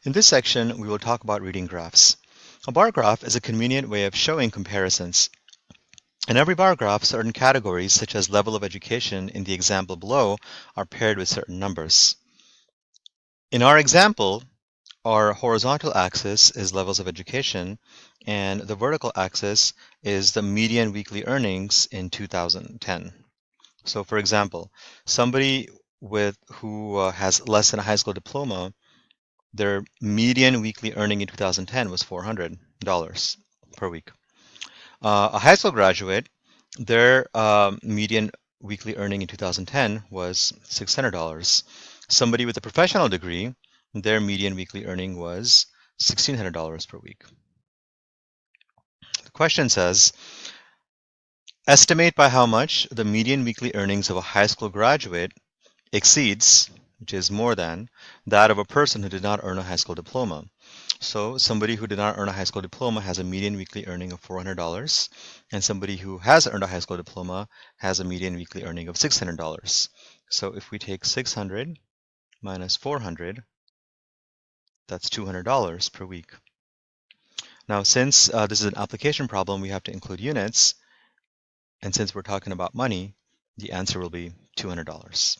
In this section, we will talk about reading graphs. A bar graph is a convenient way of showing comparisons. In every bar graph, certain categories, such as level of education in the example below, are paired with certain numbers. In our example, our horizontal axis is levels of education, and the vertical axis is the median weekly earnings in 2010. So for example, somebody who has less than a high school diploma, their median weekly earning in 2010 was $400 per week. A high school graduate, their median weekly earning in 2010 was $600. Somebody with a professional degree, their median weekly earning was $1,600 per week. The question says, estimate by how much the median weekly earnings of a high school graduate exceeds, which is more than, that of a person who did not earn a high school diploma. So somebody who did not earn a high school diploma has a median weekly earning of $400, and somebody who has earned a high school diploma has a median weekly earning of $600. So if we take 600 minus 400, that's $200 per week. Now, since this is an application problem, we have to include units, and since we're talking about money, the answer will be $200.